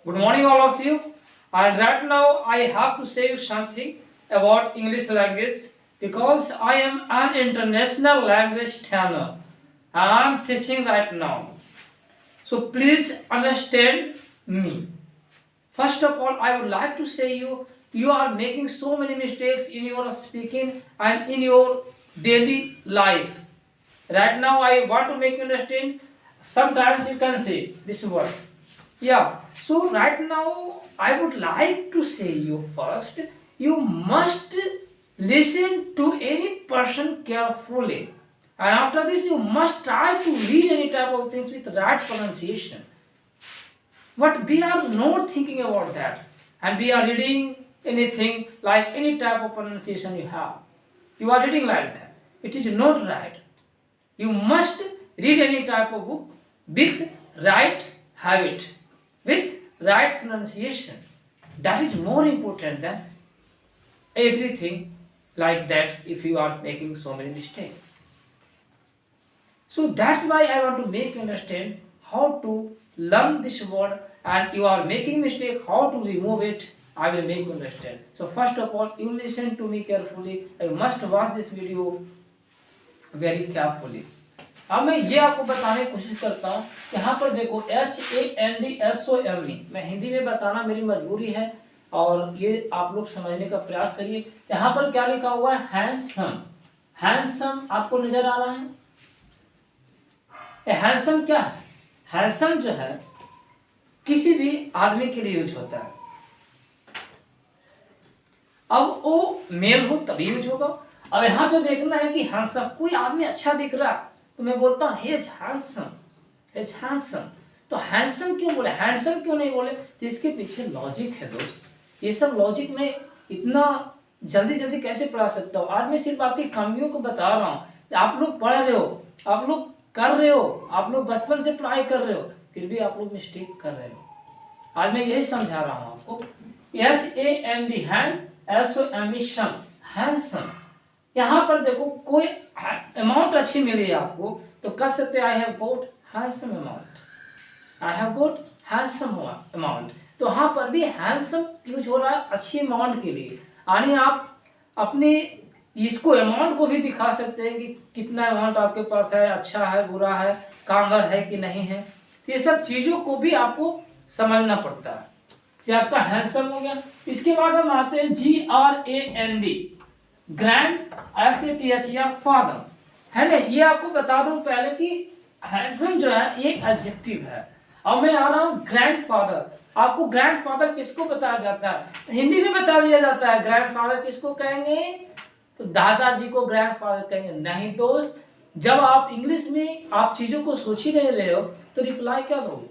Good morning, all of you. And right now, I have to say you something about English language because I am an international language trainer. I am teaching right now. So please understand me. First of all, I would like to say you are making so many mistakes in your speaking and in your daily life. Right now, I want to make you understand. Sometimes you can say this word. Yeah. So right now, I would like to say you first. You must listen to any person carefully, and after this, you must try to read any type of things with right pronunciation. But we are not thinking about that, and we are reading anything like any type of pronunciation you have. You are reading like that. It is not right. You must read any type of book with right habit, with right pronunciation. That is more important than everything like that if you are making so many mistakes. So that's why I want to make you understand how to learn this word, and you are making mistake, how to remove it. I will make you understand. So first of all, you listen to me carefully. You must watch this video very carefully. अब मैं ये आपको बताने की कोशिश करता हूँ। यहाँ पर देखो HANDSOME, मैं हिंदी में बताना मेरी मजबूरी है और ये आप लोग समझने का प्रयास करिए। यहाँ पर क्या लिखा हुआ है? हैंडसम। हैंडसम आपको नजर आ रहा है? हैंडसम क्या है? हैंडसम जो है किसी भी आदमी के लिए यूज होता है। अब वो मेल हो तभी यूज होगा। अब यहाँ पे देखना है कि हैंडसम, कोई आदमी अच्छा दिख रहा है तो मैं बोलता हूँ हे हैंडसम, हे हैंडसम। तो हैंडसम क्यों बोले, हैंडसम क्यों नहीं बोले? तो इसके पीछे लॉजिक है दोस्त। ये सब लॉजिक में इतना जल्दी जल्दी कैसे पढ़ा सकता हूँ? आज मैं सिर्फ आपकी कमियों को बता रहा हूँ। आप लोग पढ़ रहे हो, आप लोग कर रहे हो, आप लोग बचपन से पढ़ाई कर रहे हो, फिर भी आप लोग मिस्टेक कर रहे हो। आज मैं यही समझा रहा हूँ आपको। HAND handsome, handsome. यहाँ पर देखो कोई अमाउंट अच्छी मिली आपको तो कह सकते I have got handsome amount, I have got handsome amount. तो यहाँ पर भी हैंडसम यूज हो रहा है अच्छी अमाउंट के लिए। यानी आप अपने इसको अमाउंट को भी दिखा सकते हैं कि कितना अमाउंट आपके पास है, अच्छा है, बुरा है, कामवर है कि नहीं है। तो ये सब चीज़ों को भी आपको समझना पड़ता है। ये आपका हैंडसम हो गया। इसके बाद हम आते हैं GRAND, ग्रैंड, FATH या फादर, है ना। ये आपको बता दूं पहले कि हैंडसम जो है ये एडजेक्टिव है। अब मैं आ रहा हूँ ग्रैंडफादर। आपको ग्रैंडफादर किसको बताया जाता है? हिंदी में बता दिया जाता है। ग्रैंडफादर किसको कहेंगे? तो दादाजी को ग्रैंडफादर कहेंगे। नहीं दोस्त, जब आप इंग्लिश में आप चीज़ों को सोच ही नहीं रहे हो तो रिप्लाई क्या दोगे?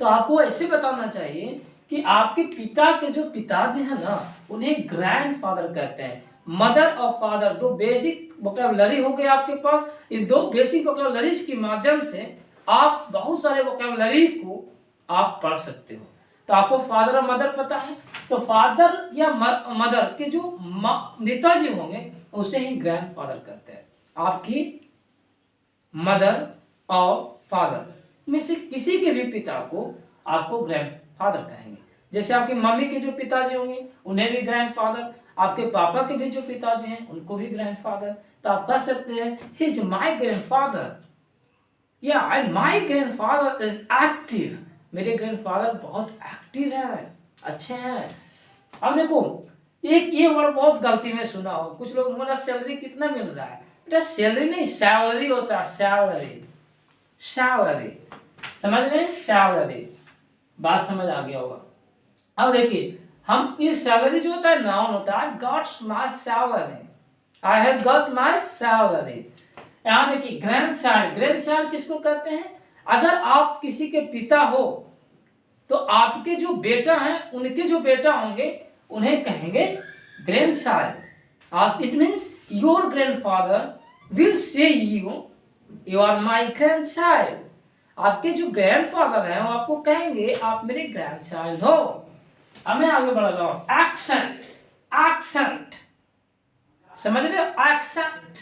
तो आपको ऐसे बताना चाहिए कि आपके पिता के जो पिताजी हैं ना, उन्हें ग्रैंडफादर कहते हैं। मदर और फादर दो बेसिक वोकैबुलरी हो गए आपके पास। इन दो बेसिक वोकैबुलरीज के माध्यम से आप बहुत सारे वोकैबुलरी को आप पढ़ सकते हो। तो आपको फादर और मदर पता है, तो फादर या मदर के जो पिताजी होंगे उसे ही ग्रैंडफादर कहते हैं। आपकी मदर और फादर में से किसी के भी पिता को आपको ग्रैंडफादर कहेंगे। जैसे आपकी मम्मी के जो पिताजी होंगे उन्हें भी ग्रैंडफादर, आपके पापा के भी जो पिताजी हैं उनको भी ग्रैंडफादर। तो आप कह सकते हैं ही इज माई ग्रैंडफादर, या माई ग्रैंडफादर इज एक्टिव। मेरे ग्रैंडफादर बहुत एक्टिव है, अच्छे हैं। अब देखो एक ये वर्ड बहुत गलती में सुना हो, कुछ लोग बोला सैलरी कितना मिल रहा है? बेटा सैलरी नहीं, सैलरी होता है, सैलरी, सैलरी, समझ रहे हैं? सैलरी, बात समझ आ गया होगा। अब देखिए हम ये सैलरी जो होता है नाउन होता है। Got my salary, I have got my salary. यहाँ देखिए ग्रैंड चाइल्ड, ग्रैंड चाइल्ड किसको कहते हैं? अगर आप किसी के पिता हो तो आपके जो बेटा हैं उनके जो बेटा होंगे उन्हें कहेंगे grand child. It means your grandfather will say you are my grand child. आपके जो ग्रैंडफादर हैं वो आपको कहेंगे आप मेरे ग्रैंड चाइल्ड हो। अब मैं आगे बढ़ रहा हूं। एक्सेंट, एक्सेंट, समझ रहे हो? एक्सेंट।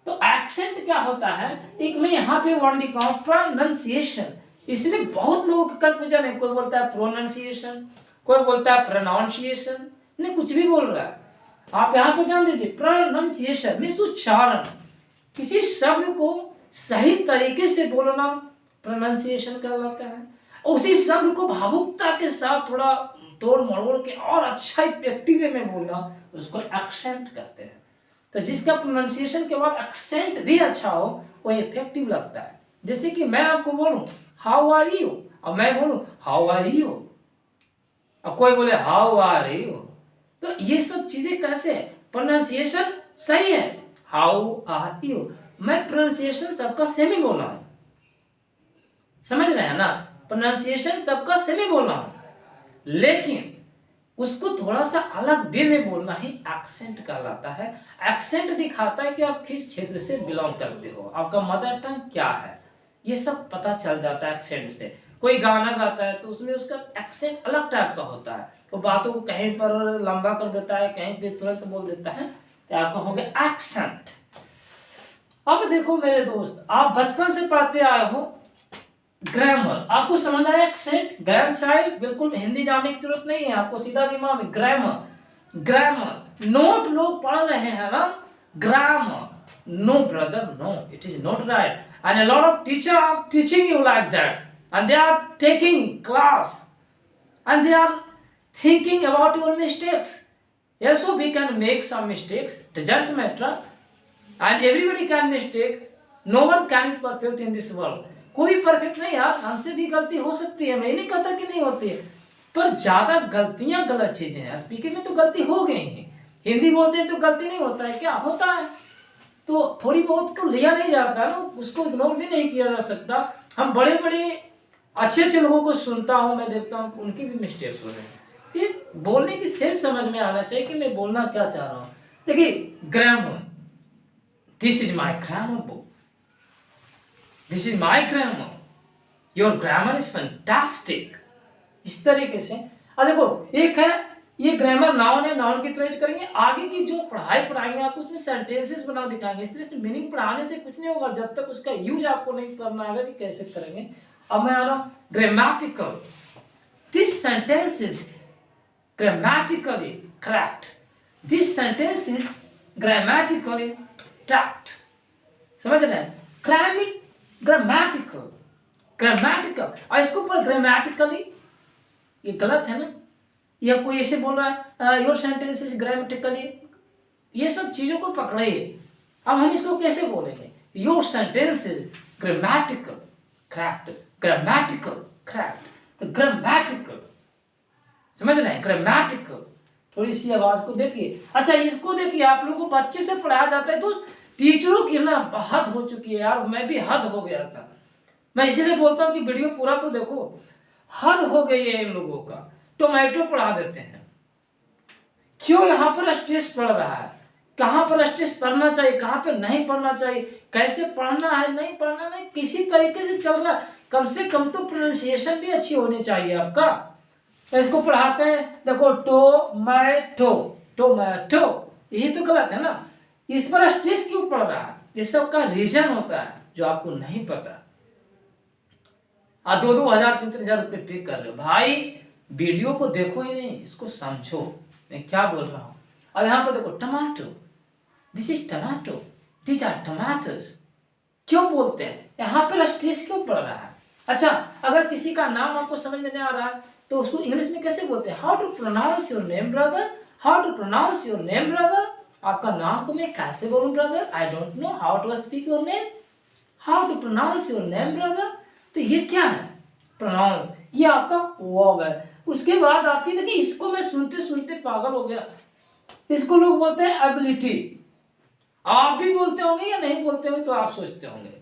तो एक्सेंट क्या होता है? एक मैं यहाँ पे वर्ड लिखा हूं प्रोनाउंसिएशन। इसमें बहुत लोगों का कंफ्यूजन है। कोई बोलता है प्रोनाउंसिएशन, कोई बोलता है प्रोनाउंसिएशन, नहीं कुछ भी बोल रहा है। आप यहाँ पे ध्यान दीजिए, प्रोनाउंसिएशन मीन्स उच्चारण, किसी शब्द को सही तरीके से बोलना प्रोनाउंसिएशन कहलाता है। उसी शब्द को भावुकता के साथ थोड़ा तोड़ मरोड़ के और अच्छा इफेक्टिव वे में बोलना, उसको एक्सेंट कहते हैं। तो जिसका प्रोनाउंसिएशन के बाद एक्सेंट भी अच्छा हो वो इफेक्टिव लगता है। जैसे कि मैं आपको बोलूं हाउ आर यू, और मैं बोलूं हाउ आर यू, और कोई बोले हाउ आर यू, तो ये सब चीजें कैसे है, प्रोनाउंसिएशन सही है, हाउ आर यू, मैं प्रोनाउंसिएशन सबका सेम ही बोल रहा हूं, समझ रहे हैं ना, प्रोनाउंसिएशन सबका सेम ही बोल रहा हूं, लेकिन उसको थोड़ा सा अलग वे में बोलना ही एक्सेंट कहलाता है। एक्सेंट दिखाता है कि आप किस क्षेत्र से बिलोंग करते हो, आपका मदर टंग क्या है, ये सब पता चल जाता है एक्सेंट से। कोई गाना गाता है तो उसमें उसका एक्सेंट अलग टाइप का होता है, वो बातों को कहीं पर लंबा कर देता है, कहीं पे तुरंत बोल देता है, तो आपका हो गया एक्सेंट। अब देखो मेरे दोस्त, आप बचपन से पढ़ते आए हो ग्रामर, आपको समझ आया एक्सेंट, ग्रैंड चाइल्ड, बिल्कुल हिंदी जानने की जरूरत नहीं है, आपको सीधा दिमाग में ग्रामर, ग्रामर नोट लोग पढ़ रहे हैं ना, grammar, no brother no, it is not right, and a lot of teacher are teaching you like that, and they are taking class, and they are thinking about your mistakes. Yes, so we can make some mistakes, doesn't matter, and everybody can mistake, no one can be perfect in this world. कोई perfect नहीं यार, हमसे भी गलती हो सकती है, मैं नहीं कहता कि नहीं होती है, पर ज्यादा गलतियां गलत चीजें हैं। स्पीकिंग में तो गलती हो गई है, हिंदी बोलते हैं तो गलती नहीं होता है क्या, होता है, तो थोड़ी बहुत को लिया नहीं जाता ना, उसको इग्नोर भी नहीं किया जा सकता। हम बड़े बड़े अच्छे अच्छे लोगों को सुनता हूँ, मैं देखता हूँ उनकी भी मिस्टेक्स हो रहे हैं। ये बोलने की सेंस समझ में आना चाहिए कि मैं बोलना क्या चाह रहा हूँ। देखिए grammar, this is my grammar book, this is my grammar, your grammar is fantastic, इस तरीके से। अब देखो एक है ये ग्रामर नाउन है, नाउन की तरह यूज करेंगे, आगे की जो पढ़ाई पढ़ाएंगे आपको उसमें सेंटेंसेस बना दिखाएंगे। इस तरह से मीनिंग पढ़ाने से कुछ नहीं होगा जब तक उसका यूज आपको नहीं करना आएगा कि कैसे करेंगे। अब मैं आ रहा हूँ grammatical, this sentence is grammatically correct, this sentence is grammatically correct, समझ रहे हैं, grammatical, grammatical, और इसको पर grammatically, ये गलत है ना, या कोई ऐसे बोल रहा है योर सेंटेंस इज ग्रामेटिकली, ये सब चीजों को पकड़िए। अब हम इसको कैसे बोलेंगे, your sentence is grammatical correct, grammatical correct, तो ग्रामेटिकल, समझ रहे हैं, ग्रामेटिकल, थोड़ी सी आवाज को देखिए। अच्छा इसको देखिए, आप लोगों को बच्चे से पढ़ाया जाता है तो टीचरों की ना हद हो चुकी है यार, मैं भी हद हो गया था, मैं इसीलिए बोलता हूँ कि वीडियो पूरा तो देखो, हद हो गई है इन लोगों का, टोमेटो पढ़ा देते हैं। क्यों यहाँ पर स्ट्रेस पड़ रहा है, कहाँ पर स्ट्रेस पढ़ना चाहिए, कहाँ पर नहीं पढ़ना चाहिए, कैसे पढ़ना है नहीं पढ़ना नहीं, किसी तरीके से चल रहा है, कम से कम तो प्रोनाउंसिएशन भी अच्छी होनी चाहिए आपका। तो इसको पढ़ाते हैं, देखो टोमेटो, टोमेटो, यही तो गलत है ना, इस पर स्ट्रेस क्यों पड़ रहा है, ये सब का रीजन होता है जो आपको नहीं पता। 2-2 हजार 3-3 हजार रुपये पे कर रहे हो भाई, वीडियो को देखो ही नहीं, इसको समझो मैं क्या बोल रहा हूँ। अब यहाँ पर देखो tomato, this is tomato, this are tomatoes, क्यों बोलते हैं, यहाँ पर स्ट्रेस क्यों पड़ रहा है। अच्छा अगर किसी का नाम आपको समझ में नहीं आ रहा है तो उसको इंग्लिश में कैसे बोलते हैं, how to pronounce your name brother, how to pronounce your name brother, आपका नाम को मैं कैसे बोलूं brother, I don't know how to speak your name, how to pronounce your name brother. तो ये क्या है, प्रोनाउंस, ये आपका वर्ब है। उसके बाद आती है, देखिए इसको मैं सुनते सुनते पागल हो गया, इसको लोग बोलते हैं एबिलिटी, आप भी बोलते होंगे या नहीं बोलते होंगे तो आप सोचते होंगे,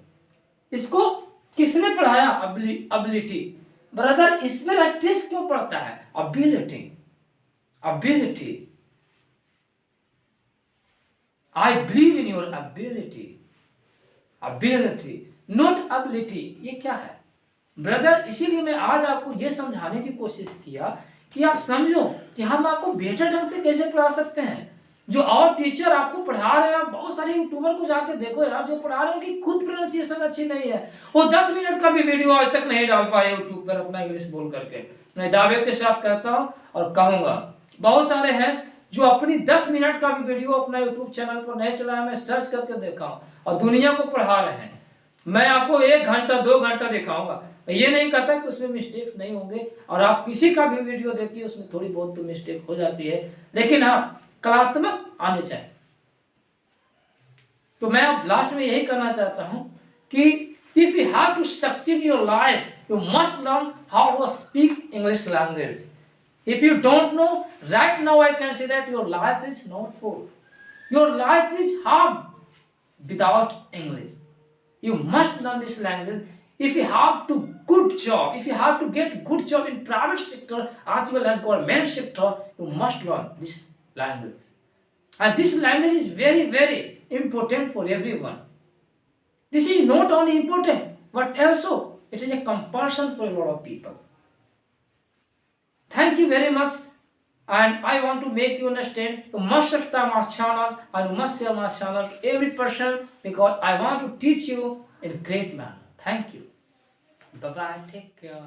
इसको किसने पढ़ाया, एबिलिटी, ब्रदर इसमें स्ट्रेस क्यों पड़ता है, ability, ability, I believe in your ability, ability not ability, ये क्या है ब्रदर। इसीलिए मैं आज आपको ये समझाने की कोशिश किया कि आप समझो कि हम आपको बेहतर ढंग से कैसे पढ़ा सकते हैं। जो और टीचर आपको पढ़ा रहे हैं, आप बहुत सारे यूट्यूबर को जाके देखो यार, जो पढ़ा रहे हैं उनकी खुद प्रोनाउंसिएशन अच्छी नहीं है। वो 10 मिनट का भी वीडियो आज तक नहीं डाल पाए यूट्यूब पर अपना इंग्लिश बोल करके। मैं दावे के साथ कहता हूँ और कहूँगा, बहुत सारे हैं जो अपनी 10 मिनट का भी वीडियो अपना यूट्यूब चैनल पर नहीं चलाया, मैं सर्च करके देखा हूँ, और दुनिया को पढ़ा रहे हैं। मैं आपको 1 घंटा 2 घंटा दिखाऊंगा, ये नहीं कहता कि उसमें मिस्टेक्स नहीं होंगे, और आप किसी का भी वीडियो देखिए उसमें थोड़ी बहुत तो मिस्टेक हो जाती है, लेकिन हाँ कलात्मक आने चाहिए। तो मैं अब लास्ट में यही कहना चाहता हूं कि if you have to succeed your life you must learn how to speak English language. If you don't know, right now I can say that your life is not full, your life is hard without English. You must learn this language. If you have to good job, if you have to get good job in private sector as well as government sector, you must learn this language. And this language is very, very important for everyone. This is not only important, but also it is a compulsion for a lot of people. Thank you very much. And I want to make you understand, you must subscribe my channel and you must share my channel to every person, because I want to teach you in a great manner. Thank you. Bye bye. Take care.